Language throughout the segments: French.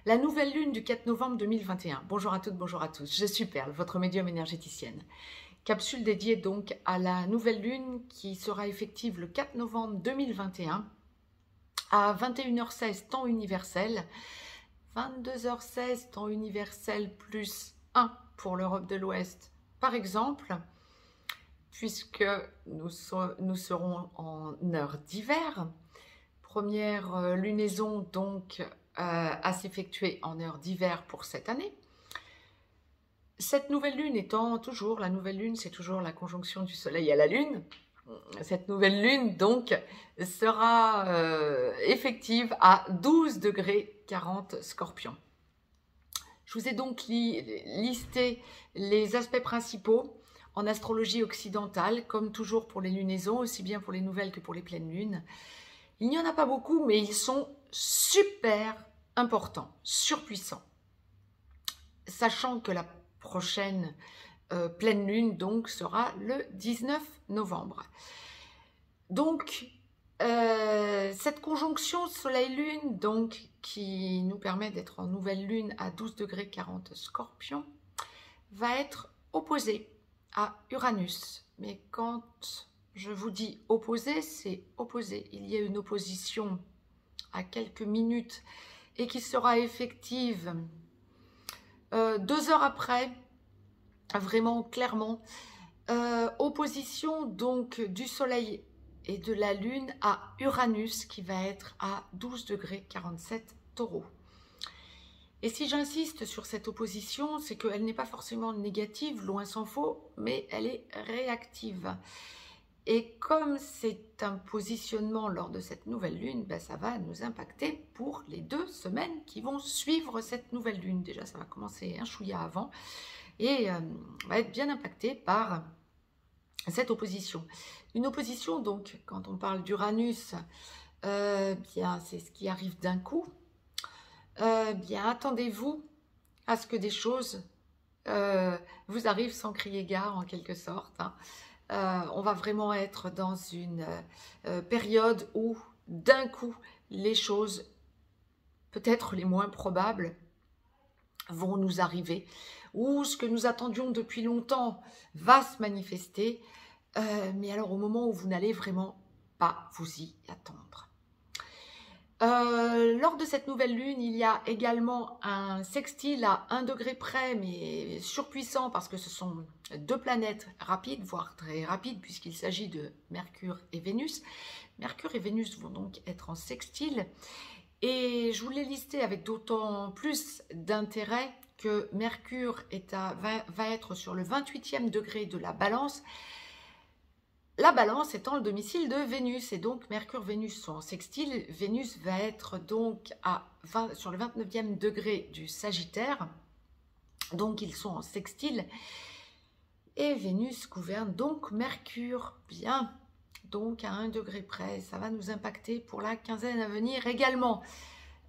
La nouvelle lune du 4 novembre 2021. Bonjour à toutes, bonjour à tous. Je suis Perle, votre médium énergéticienne. Capsule dédiée donc à la nouvelle lune qui sera effective le 4 novembre 2021 à 21h16 temps universel, 22h16 temps universel plus 1 pour l'Europe de l'Ouest par exemple, puisque nous serons en heure d'hiver. Première lunaison donc à s'effectuer en heure d'hiver pour cette année. Cette nouvelle lune étant toujours, la nouvelle lune c'est toujours la conjonction du soleil à la lune. Cette nouvelle lune donc sera effective à 12 degrés 40 Scorpion. Je vous ai donc listé les aspects principaux en astrologie occidentale, comme toujours pour les lunaisons, aussi bien pour les nouvelles que pour les pleines lunes. Il n'y en a pas beaucoup, mais ils sont super importants, surpuissants. Sachant que la prochaine pleine lune donc sera le 19 novembre. Donc, cette conjonction soleil-lune donc qui nous permet d'être en nouvelle lune à 12 degrés 40 Scorpion va être opposée à Uranus. Mais quand je vous dis opposé, c'est opposé. Il y a une opposition à quelques minutes et qui sera effective 2 heures après, vraiment clairement. Opposition donc du soleil et de la lune à Uranus qui va être à 12 degrés 47 Taureau. Et si j'insiste sur cette opposition, c'est qu'elle n'est pas forcément négative, loin s'en faut, mais elle est réactive. Et comme c'est un positionnement lors de cette nouvelle lune, ben ça va nous impacter pour les 2 semaines qui vont suivre cette nouvelle lune. Déjà, ça va commencer un chouïa avant et va être bien impacté par cette opposition. Une opposition, donc, quand on parle d'Uranus, bien c'est ce qui arrive d'un coup. Bien, attendez-vous à ce que des choses vous arrivent sans crier gare, en quelque sorte. Hein. On va vraiment être dans une période où, d'un coup, les choses, peut-être les moins probables, vont nous arriver, ou ce que nous attendions depuis longtemps va se manifester, mais alors au moment où vous n'allez vraiment pas vous y attendre. Lors de cette nouvelle lune, il y a également un sextile à 1 degré près, mais surpuissant parce que ce sont 2 planètes rapides, voire très rapides, puisqu'il s'agit de Mercure et Vénus. Mercure et Vénus vont donc être en sextile. Et je vous l'ai listé avec d'autant plus d'intérêt que Mercure va être sur le 28e degré de la Balance. La Balance étant le domicile de Vénus, et donc Mercure-Vénus sont en sextile. Vénus va être donc sur le 29e degré du Sagittaire, donc ils sont en sextile. Et Vénus gouverne donc Mercure, bien, donc à 1 degré près. Ça va nous impacter pour la quinzaine à venir également.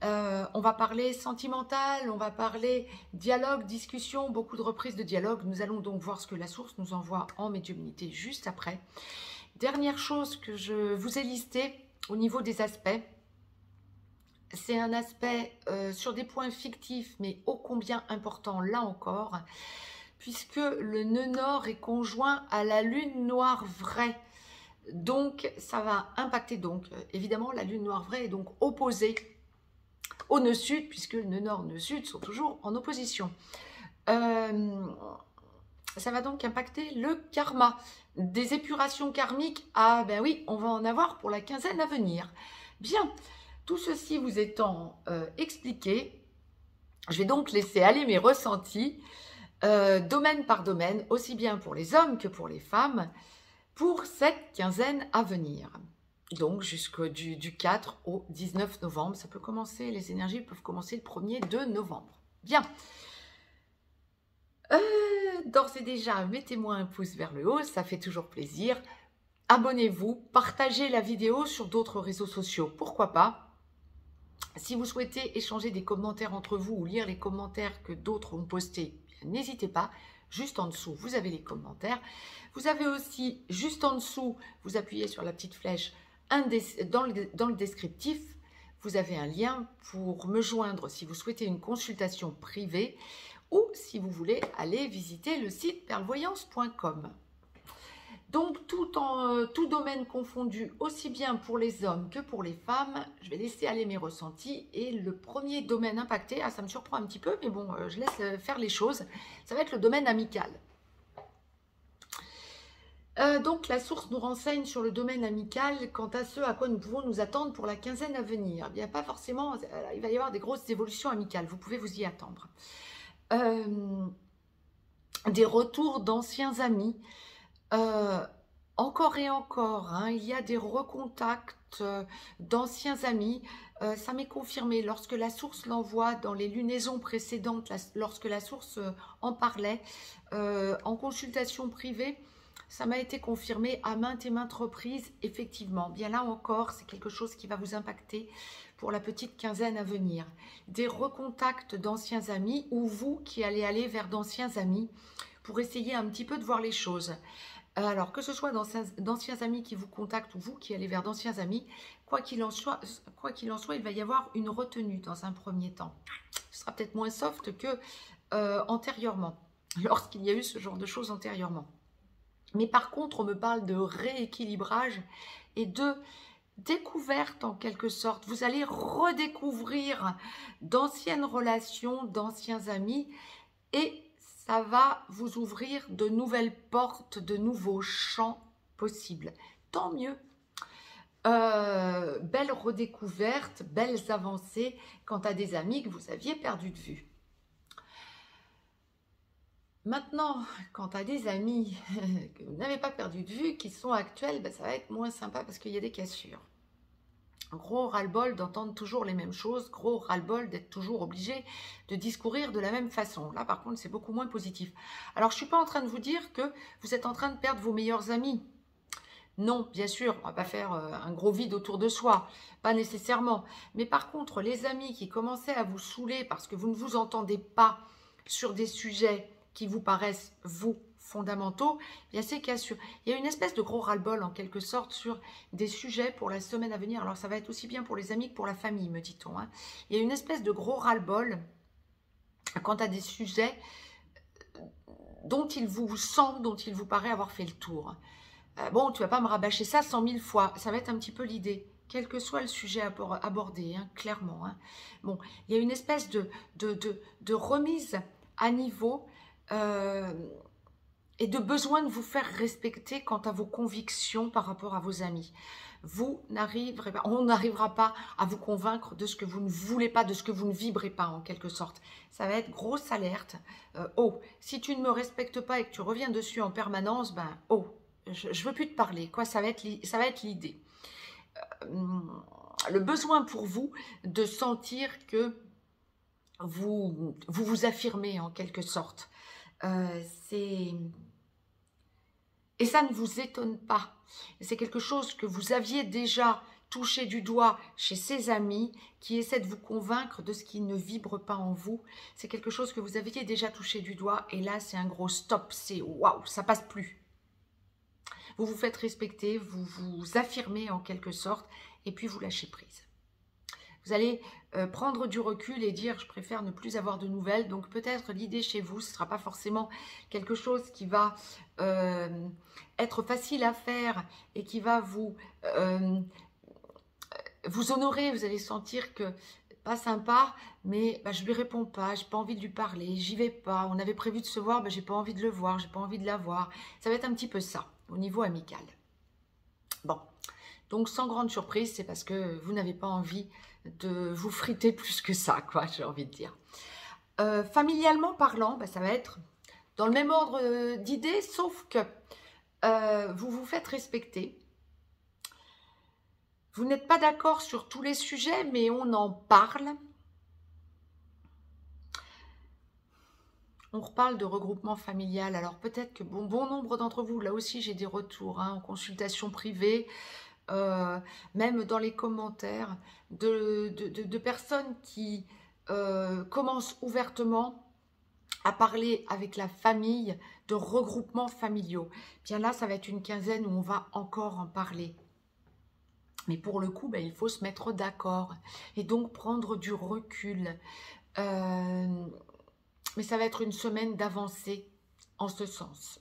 On va parler sentimental, on va parler dialogue, discussion, beaucoup de reprises de dialogue. Nous allons donc voir ce que la source nous envoie en médiumnité juste après. Dernière chose que je vous ai listée au niveau des aspects, c'est un aspect sur des points fictifs, mais ô combien important là encore, puisque le nœud nord est conjoint à la lune noire vraie. Donc ça va impacter, donc évidemment la lune noire vraie est donc opposée au nœud sud, puisque le nœud nord et le nœud sud sont toujours en opposition. Ça va donc impacter le karma. Des épurations karmiques, ah ben oui, on va en avoir pour la quinzaine à venir. Bien, tout ceci vous étant expliqué, je vais donc laisser aller mes ressentis, domaine par domaine, aussi bien pour les hommes que pour les femmes, pour cette quinzaine à venir. Donc jusqu'au du 4 au 19 novembre, ça peut commencer, les énergies peuvent commencer le 1er de novembre. Bien. D'ores et déjà, mettez-moi un pouce vers le haut, ça fait toujours plaisir. Abonnez-vous, partagez la vidéo sur d'autres réseaux sociaux, pourquoi pas. Si vous souhaitez échanger des commentaires entre vous ou lire les commentaires que d'autres ont postés, n'hésitez pas. Juste en dessous, vous avez les commentaires. Vous avez aussi, juste en dessous, vous appuyez sur la petite flèche dans le descriptif, vous avez un lien pour me joindre si vous souhaitez une consultation privée ou si vous voulez aller visiter le site perlevoyance.com. Donc, tout domaine confondu, aussi bien pour les hommes que pour les femmes, je vais laisser aller mes ressentis. Et le premier domaine impacté, ça me surprend un petit peu, mais bon, je laisse faire les choses, ça va être le domaine amical. Donc, la source nous renseigne sur le domaine amical quant à ce à quoi nous pouvons nous attendre pour la quinzaine à venir. Il n'y a pas forcément, il va y avoir des grosses évolutions amicales, vous pouvez vous y attendre. Des retours d'anciens amis. Encore et encore, hein, il y a des recontacts d'anciens amis. Ça m'est confirmé lorsque la source l'envoie dans les lunaisons précédentes, lorsque la source en parlait, en consultation privée, ça m'a été confirmé à maintes et maintes reprises, effectivement. Bien là encore, c'est quelque chose qui va vous impacter pour la petite quinzaine à venir. Des recontacts d'anciens amis ou vous qui allez aller vers d'anciens amis pour essayer un petit peu de voir les choses. Alors, que ce soit d'anciens amis qui vous contactent ou vous qui allez vers d'anciens amis, quoi qu'il en soit, il va y avoir une retenue dans un premier temps. Ce sera peut-être moins soft que antérieurement, lorsqu'il y a eu ce genre de choses antérieurement. Mais par contre, on me parle de rééquilibrage et de découverte en quelque sorte. Vous allez redécouvrir d'anciennes relations, d'anciens amis et ça va vous ouvrir de nouvelles portes, de nouveaux champs possibles. Tant mieux. Belle redécouverte, belles avancées quant à des amis que vous aviez perdus de vue. Maintenant, quant à des amis que vous n'avez pas perdu de vue, qui sont actuels, ben, ça va être moins sympa parce qu'il y a des cassures. Gros ras-le-bol d'entendre toujours les mêmes choses, gros ras-le-bol d'être toujours obligé de discourir de la même façon. Là, par contre, c'est beaucoup moins positif. Alors, je ne suis pas en train de vous dire que vous êtes en train de perdre vos meilleurs amis. Non, bien sûr, on ne va pas faire un gros vide autour de soi, pas nécessairement. Mais par contre, les amis qui commençaient à vous saouler parce que vous ne vous entendez pas sur des sujets qui vous paraissent, vous, fondamentaux, il y a ces cassures. Il y a une espèce de gros ras-le-bol en quelque sorte sur des sujets pour la semaine à venir. Alors ça va être aussi bien pour les amis que pour la famille, me dit-on. Hein. Il y a une espèce de gros ras-le-bol quant à des sujets dont il vous semble, dont il vous paraît avoir fait le tour. Bon, tu ne vas pas me rabâcher ça 100 000 fois. Ça va être un petit peu l'idée, quel que soit le sujet abordé, hein, clairement. Hein. Bon, il y a une espèce de remise à niveau et de besoin de vous faire respecter quant à vos convictions par rapport à vos amis. On n'arrivera pas à vous convaincre de ce que vous ne voulez pas, de ce que vous ne vibrez pas en quelque sorte. Ça va être grosse alerte. Oh, si tu ne me respectes pas et que tu reviens dessus en permanence, ben oh, je ne veux plus te parler. Quoi, ça va être l'idée. Le besoin pour vous de sentir que vous affirmez en quelque sorte. Et ça ne vous étonne pas. C'est quelque chose que vous aviez déjà touché du doigt chez ces amis qui essaient de vous convaincre de ce qui ne vibre pas en vous. C'est quelque chose que vous aviez déjà touché du doigt et là c'est un gros stop. C'est waouh, ça passe plus. Vous vous faites respecter, vous vous affirmez en quelque sorte et puis vous lâchez prise. Vous allez prendre du recul et dire « je préfère ne plus avoir de nouvelles ». Donc peut-être l'idée chez vous, ce ne sera pas forcément quelque chose qui va être facile à faire et qui va vous honorer. Vous allez sentir que pas sympa, mais bah, je lui réponds pas, j'ai pas envie de lui parler, j'y vais pas. On avait prévu de se voir, bah, j'ai pas envie de le voir, j'ai pas envie de la voir. Ça va être un petit peu ça au niveau amical. Bon, donc sans grande surprise, c'est parce que vous n'avez pas envie de vous friter plus que ça, quoi, j'ai envie de dire. Familialement parlant, bah, ça va être dans le même ordre d'idées, sauf que vous vous faites respecter. Vous n'êtes pas d'accord sur tous les sujets, mais on en parle. On reparle de regroupement familial. Alors peut-être que bon nombre d'entre vous, là aussi j'ai des retours hein, en consultation privée, même dans les commentaires, de personnes qui commencent ouvertement à parler avec la famille de regroupements familiaux. Bien là, ça va être une quinzaine où on va encore en parler. Mais pour le coup, il faut se mettre d'accord et donc prendre du recul. Euh, mais ça va être une semaine d'avancée en ce sens.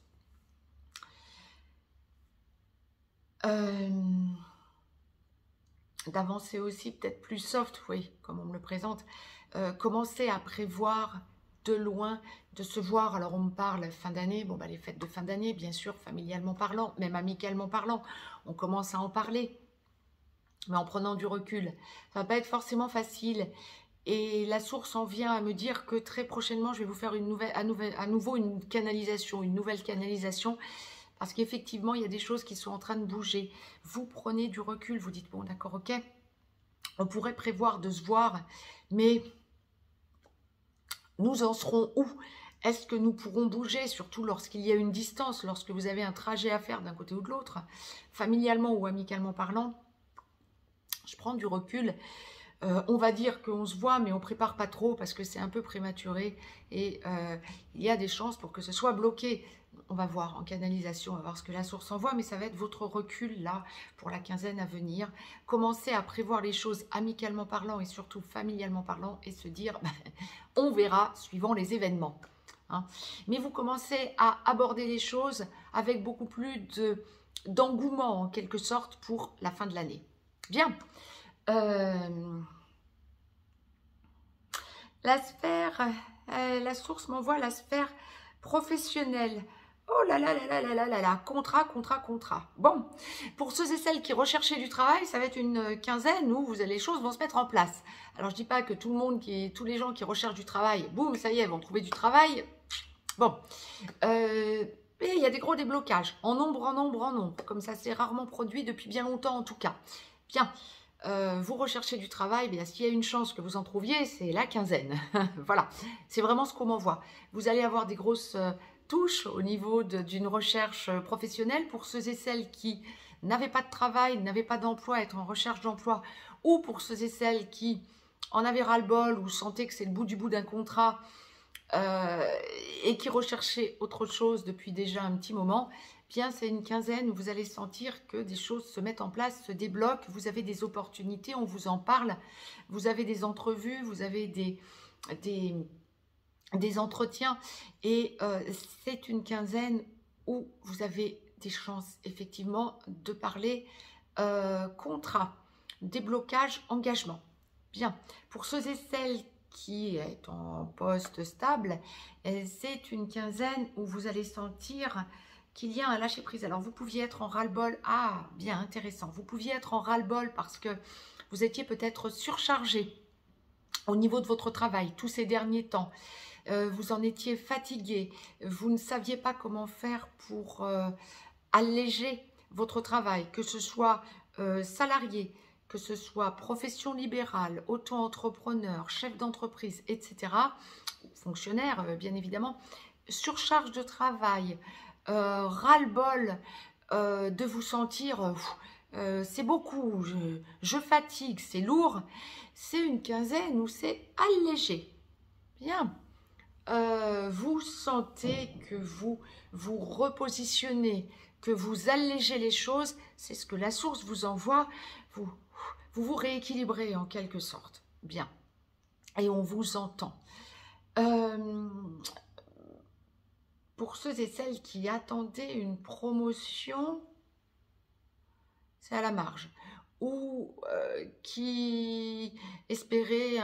D'avancer aussi peut-être plus soft, oui, comme on me le présente. Commencer à prévoir de loin, de se voir. Alors on me parle fin d'année, bon les fêtes de fin d'année, bien sûr, familialement parlant, même amicalement parlant, on commence à en parler, mais en prenant du recul. Ça va pas être forcément facile. Et la source en vient à me dire que très prochainement, je vais vous faire à nouveau une nouvelle canalisation, parce qu'effectivement, il y a des choses qui sont en train de bouger. Vous prenez du recul, vous dites, bon d'accord, ok, on pourrait prévoir de se voir, mais nous en serons où? Est-ce que nous pourrons bouger, surtout lorsqu'il y a une distance, lorsque vous avez un trajet à faire d'un côté ou de l'autre, familialement ou amicalement parlant? Je prends du recul. On va dire qu'on se voit, mais on ne prépare pas trop parce que c'est un peu prématuré et il y a des chances pour que ce soit bloqué. On va voir en canalisation, on va voir ce que la source envoie, mais ça va être votre recul là pour la quinzaine à venir. Commencez à prévoir les choses amicalement parlant et surtout familialement parlant et se dire, on verra suivant les événements. Hein. Mais vous commencez à aborder les choses avec beaucoup plus d'engouement en quelque sorte pour la fin de l'année. Bien. La sphère, la source m'envoie la sphère professionnelle. Oh là là là là là là là là, contrat, contrat, contrat. Bon, pour ceux et celles qui recherchaient du travail, ça va être une quinzaine où les choses vont se mettre en place. Alors je dis pas que tous les gens qui recherchent du travail, boum, ça y est, vont trouver du travail. Bon, mais il y a des gros déblocages, en nombre, en nombre, en nombre, comme ça c'est rarement produit depuis bien longtemps en tout cas. Bien. Vous recherchez du travail, bien s'il y a une chance que vous en trouviez, c'est la quinzaine. Voilà, c'est vraiment ce qu'on m'envoie. Vous allez avoir des grosses touches au niveau d'une recherche professionnelle pour ceux et celles qui n'avaient pas de travail, n'avaient pas d'emploi, être en recherche d'emploi, ou pour ceux et celles qui en avaient ras-le-bol ou sentaient que c'est le bout d'un contrat et qui recherchaient autre chose depuis déjà un petit moment. Bien, c'est une quinzaine où vous allez sentir que des choses se mettent en place, se débloquent, vous avez des opportunités, on vous en parle, vous avez des entrevues, vous avez des entretiens et c'est une quinzaine où vous avez des chances effectivement de parler contrat, déblocage, engagement. Bien, pour ceux et celles qui est en poste stable, c'est une quinzaine où vous allez sentir qu'il y a un lâcher-prise. Alors, vous pouviez être en ras-le-bol. Ah, bien, intéressant. Vous pouviez être en ras-le-bol parce que vous étiez peut-être surchargé au niveau de votre travail tous ces derniers temps. Vous en étiez fatigué. Vous ne saviez pas comment faire pour alléger votre travail, que ce soit salarié, que ce soit profession libérale, auto-entrepreneur, chef d'entreprise, etc., fonctionnaire, bien évidemment, surcharge de travail, ras-le-bol de vous sentir c'est beaucoup, je fatigue, c'est lourd, c'est une quinzaine où c'est allégé. Bien. Vous sentez que vous vous repositionnez, que vous allégez les choses, c'est ce que la source vous envoie, vous rééquilibrez en quelque sorte. Bien. Et on vous entend. Pour ceux et celles qui attendaient une promotion, c'est à la marge. Ou qui espéraient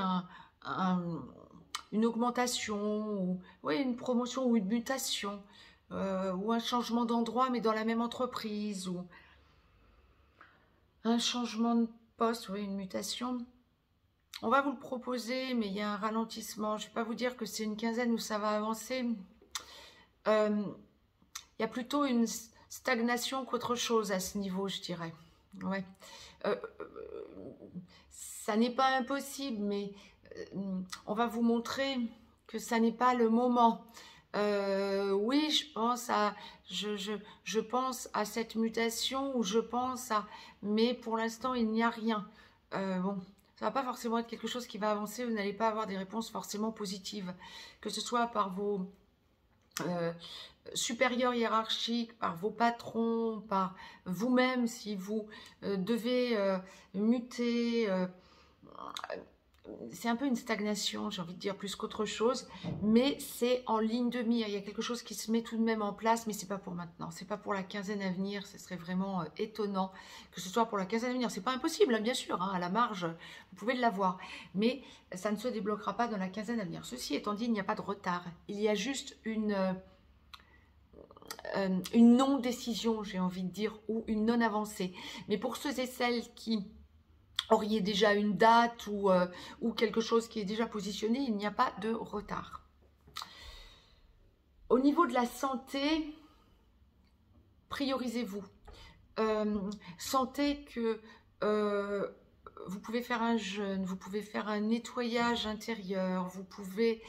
une augmentation, ou une promotion ou une mutation, ou un changement d'endroit mais dans la même entreprise, ou un changement de poste, une mutation. On va vous le proposer, mais il y a un ralentissement. Je ne vais pas vous dire que c'est une quinzaine où ça va avancer. Il y a plutôt une stagnation qu'autre chose à ce niveau, je dirais. Ouais. Ça n'est pas impossible, mais on va vous montrer que ça n'est pas le moment. Oui, je pense à cette mutation, ou je pense à... Mais pour l'instant, il n'y a rien. Bon, ça ne va pas forcément être quelque chose qui va avancer, vous n'allez pas avoir des réponses forcément positives. Que ce soit par vos euh, supérieur hiérarchique, par vos patrons, par vous-même si vous devez muter. C'est un peu une stagnation, j'ai envie de dire, plus qu'autre chose, mais c'est en ligne de mire. Il y a quelque chose qui se met tout de même en place, mais c'est pas pour maintenant, c'est pas pour la quinzaine à venir. Ce serait vraiment étonnant que ce soit pour la quinzaine à venir. C'est pas impossible, hein, bien sûr, hein, à la marge, vous pouvez l'avoir, mais ça ne se débloquera pas dans la quinzaine à venir. Ceci étant dit, il n'y a pas de retard, il y a juste une non-décision, j'ai envie de dire, ou une non-avancée. Mais pour ceux et celles qui auriez déjà une date ou quelque chose qui est déjà positionné, il n'y a pas de retard. Au niveau de la santé, priorisez-vous. Sentez que vous pouvez faire un jeûne, vous pouvez faire un nettoyage intérieur, vous pouvez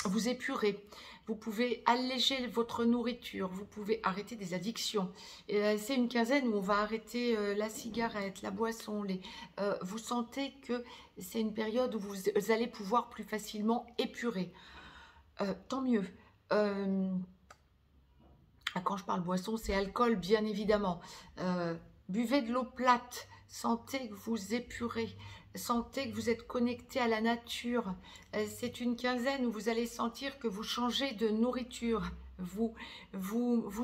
vous épurer, vous pouvez alléger votre nourriture, vous pouvez arrêter des addictions. C'est une quinzaine où on va arrêter la cigarette, la boisson. Vous sentez que c'est une période où vous allez pouvoir plus facilement épurer. Tant mieux. Quand je parle boisson, c'est alcool, bien évidemment. Buvez de l'eau plate, sentez que vous épurez. Sentez que vous êtes connecté à la nature. C'est une quinzaine où vous allez sentir que vous changez de nourriture. Vous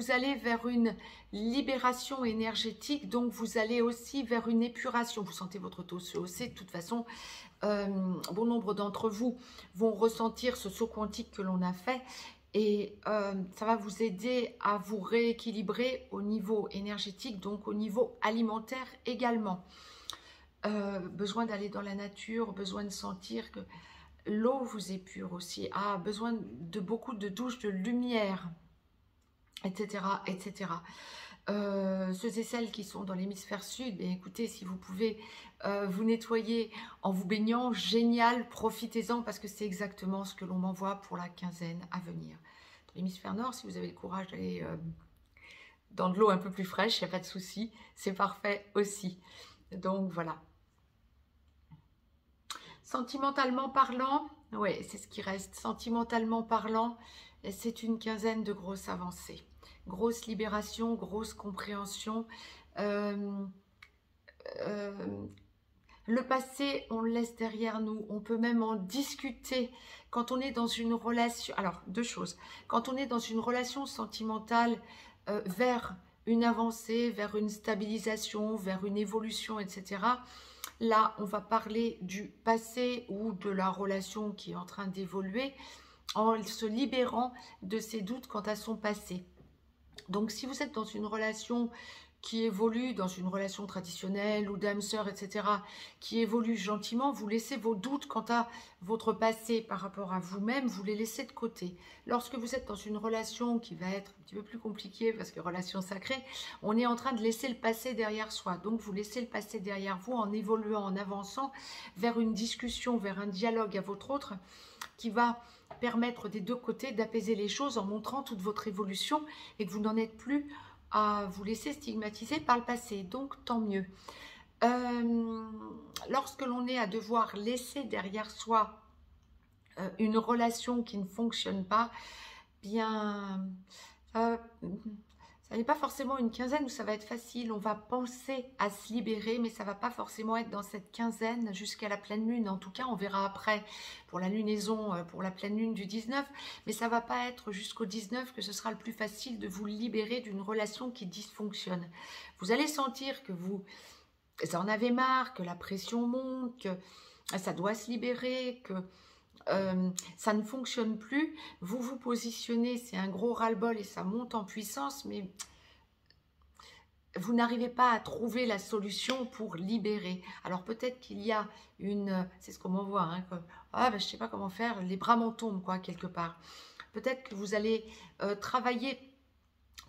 allez vers une libération énergétique, donc vous allez aussi vers une épuration. Vous sentez votre taux se hausser. De toute façon, bon nombre d'entre vous vont ressentir ce saut quantique que l'on a fait. Et ça va vous aider à vous rééquilibrer au niveau énergétique, donc au niveau alimentaire également. Besoin d'aller dans la nature, besoin de sentir que l'eau vous épure aussi, besoin de beaucoup de douches de lumière, etc. etc. Ceux et celles qui sont dans l'hémisphère sud, bien, écoutez, si vous pouvez vous nettoyer en vous baignant, génial, profitez-en parce que c'est exactement ce que l'on m'envoie pour la quinzaine à venir. Dans l'hémisphère nord, si vous avez le courage d'aller dans de l'eau un peu plus fraîche, il n'y a pas de souci, c'est parfait aussi. Donc voilà. Sentimentalement parlant, ouais, c'est ce qui reste. Sentimentalement parlant, c'est une quinzaine de grosses avancées. Grosse libération, grosse compréhension. Le passé, on le laisse derrière nous. On peut même en discuter quand on est dans une relation. Alors, deux choses. Quand on est dans une relation sentimentale vers une avancée, vers une stabilisation, vers une évolution, etc., là, on va parler du passé ou de la relation qui est en train d'évoluer en se libérant de ses doutes quant à son passé. Donc, si vous êtes dans une relation qui évolue, dans une relation traditionnelle ou d'âme-sœur, etc., qui évolue gentiment, vous laissez vos doutes quant à votre passé par rapport à vous-même, vous les laissez de côté. Lorsque vous êtes dans une relation qui va être un petit peu plus compliquée, parce que relation sacrée, on est en train de laisser le passé derrière soi. Donc, vous laissez le passé derrière vous en évoluant, en avançant vers une discussion, vers un dialogue à votre autre qui va permettre des deux côtés d'apaiser les choses en montrant toute votre évolution et que vous n'en êtes plus à vous laisser stigmatiser par le passé, donc tant mieux. Lorsque l'on est à devoir laisser derrière soi une relation qui ne fonctionne pas, bien, ça n'est pas forcément une quinzaine où ça va être facile. On va penser à se libérer, mais ça va pas forcément être dans cette quinzaine jusqu'à la pleine lune. En tout cas, on verra après pour la lunaison, pour la pleine lune du 19. Mais ça va pas être jusqu'au 19 que ce sera le plus facile de vous libérer d'une relation qui dysfonctionne. Vous allez sentir que vous en avez marre, que la pression monte, que ça doit se libérer, que ça ne fonctionne plus, vous vous positionnez, c'est un gros ras-le-bol et ça monte en puissance, mais vous n'arrivez pas à trouver la solution pour libérer. Alors peut-être qu'il y a c'est ce qu'on m'envoie, hein, je ne sais pas comment faire, les bras m'en tombent, quoi, quelque part. Peut-être que vous allez travailler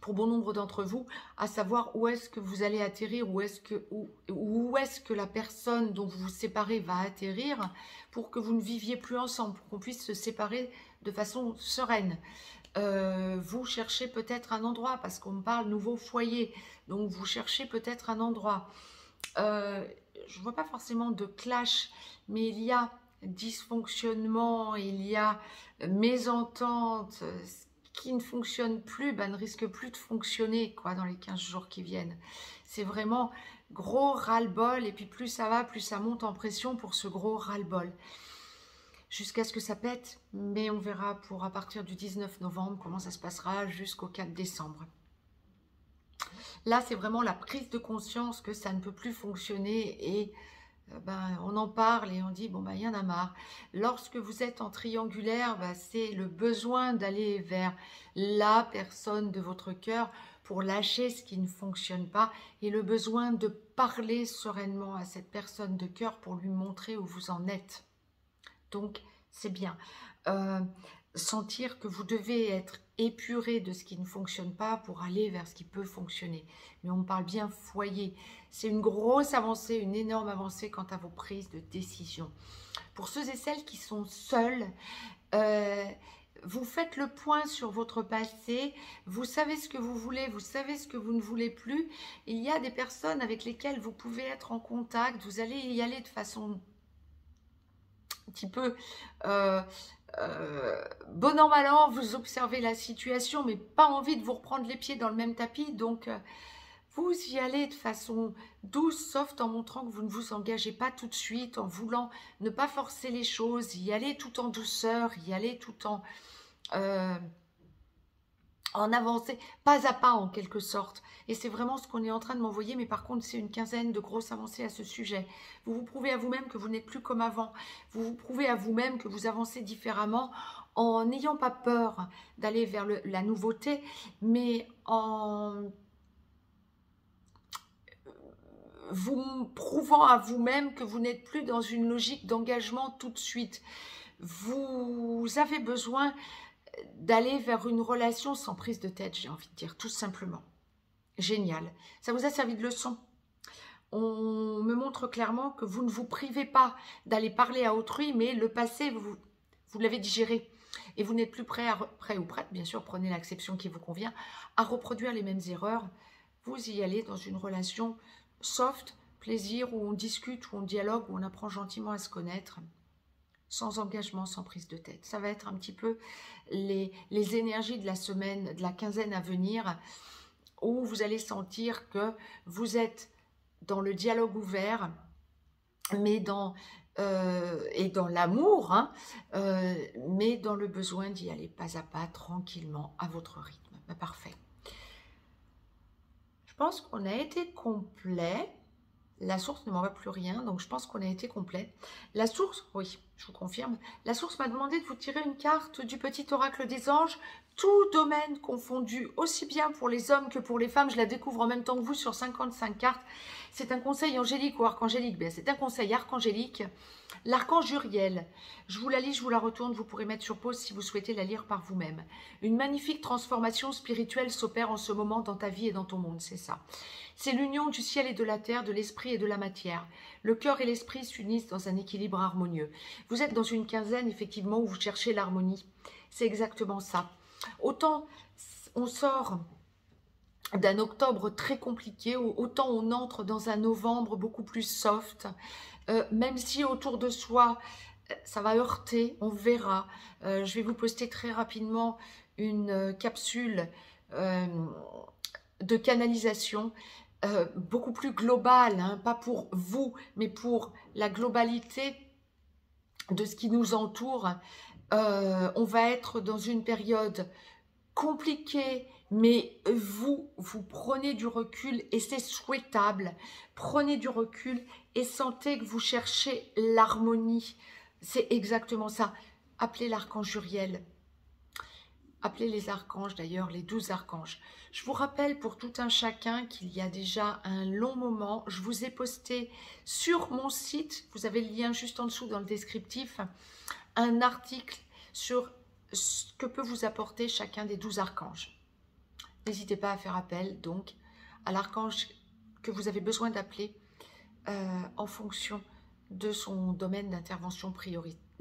pour bon nombre d'entre vous, à savoir où est-ce que vous allez atterrir, où est-ce que la personne dont vous vous séparez va atterrir pour que vous ne viviez plus ensemble, pour qu'on puisse se séparer de façon sereine. Vous cherchez peut-être un endroit, parce qu'on me parle nouveau foyer, donc vous cherchez peut-être un endroit. Je ne vois pas forcément de clash, mais il y a dysfonctionnement, il y a mésentente, ce qui ne fonctionne plus, ne risque plus de fonctionner quoi, dans les 15 jours qui viennent. C'est vraiment gros ras-le-bol, et puis plus ça va, plus ça monte en pression pour ce gros ras-le-bol. Jusqu'à ce que ça pète, mais on verra pour à partir du 19 novembre comment ça se passera jusqu'au 4 décembre. Là, c'est vraiment la prise de conscience que ça ne peut plus fonctionner et on en parle et on dit, bon, il y en a marre. Lorsque vous êtes en triangulaire, c'est le besoin d'aller vers la personne de votre cœur pour lâcher ce qui ne fonctionne pas et le besoin de parler sereinement à cette personne de cœur pour lui montrer où vous en êtes. Donc, c'est bien. Sentir que vous devez être épuré de ce qui ne fonctionne pas pour aller vers ce qui peut fonctionner. Mais on parle bien foyer. C'est une grosse avancée, une énorme avancée quant à vos prises de décision. Pour ceux et celles qui sont seuls, vous faites le point sur votre passé, vous savez ce que vous voulez, vous savez ce que vous ne voulez plus. Il y a des personnes avec lesquelles vous pouvez être en contact, vous allez y aller de façon un petit peu bon an mal an, vous observez la situation, mais pas envie de vous reprendre les pieds dans le même tapis, donc vous y allez de façon douce, soft, en montrant que vous ne vous engagez pas tout de suite, en voulant ne pas forcer les choses, y aller tout en douceur, y aller tout en avancer, pas à pas en quelque sorte. Et c'est vraiment ce qu'on est en train de m'envoyer, mais par contre c'est une quinzaine de grosses avancées à ce sujet. Vous vous prouvez à vous-même que vous n'êtes plus comme avant. Vous vous prouvez à vous-même que vous avancez différemment en n'ayant pas peur d'aller vers la nouveauté, mais en vous prouvant à vous-même que vous n'êtes plus dans une logique d'engagement tout de suite. Vous avez besoin d'aller vers une relation sans prise de tête, j'ai envie de dire, tout simplement. Génial. Ça vous a servi de leçon. On me montre clairement que vous ne vous privez pas d'aller parler à autrui, mais le passé, vous l'avez digéré. Et vous n'êtes plus prêt ou prête, bien sûr, prenez l'acception qui vous convient, à reproduire les mêmes erreurs. Vous y allez dans une relation soft, plaisir, où on discute, où on dialogue, où on apprend gentiment à se connaître, sans engagement, sans prise de tête. Ça va être un petit peu les énergies de la semaine, de la quinzaine à venir, où vous allez sentir que vous êtes dans le dialogue ouvert, mais dans l'amour, mais dans le besoin d'y aller pas à pas, tranquillement, à votre rythme. Parfait. Je pense qu'on a été complet. La source ne m'envoie plus rien, donc je pense qu'on a été complet. La source, oui, je vous confirme. La source m'a demandé de vous tirer une carte du petit oracle des anges, tout domaine confondu, aussi bien pour les hommes que pour les femmes. Je la découvre en même temps que vous sur 55 cartes. C'est un conseil angélique ou archangélique. C'est un conseil archangélique. L'archange Uriel, je vous la lis, je vous la retourne, vous pourrez mettre sur pause si vous souhaitez la lire par vous-même. Une magnifique transformation spirituelle s'opère en ce moment dans ta vie et dans ton monde, c'est ça. C'est l'union du ciel et de la terre, de l'esprit et de la matière. Le cœur et l'esprit s'unissent dans un équilibre harmonieux. Vous êtes dans une quinzaine, effectivement, où vous cherchez l'harmonie. C'est exactement ça. Autant on sort d'un octobre très compliqué, autant on entre dans un novembre beaucoup plus soft, même si autour de soi, ça va heurter, on verra. Je vais vous poster très rapidement une capsule de canalisation beaucoup plus globale, pas pour vous, mais pour la globalité de ce qui nous entoure. On va être dans une période compliquée, mais vous prenez du recul et c'est souhaitable. Prenez du recul et sentez que vous cherchez l'harmonie. C'est exactement ça. Appelez l'archange Uriel. Appelez les archanges d'ailleurs, les 12 archanges. Je vous rappelle pour tout un chacun qu'il y a déjà un long moment, je vous ai posté sur mon site, vous avez le lien juste en dessous dans le descriptif, un article sur ce que peut vous apporter chacun des 12 archanges. N'hésitez pas à faire appel donc à l'archange que vous avez besoin d'appeler en fonction de son domaine d'intervention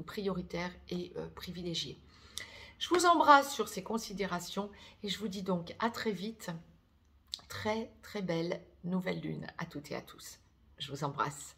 prioritaire et privilégié. Je vous embrasse sur ces considérations et je vous dis donc à très vite. Très très belle nouvelle lune à toutes et à tous. Je vous embrasse.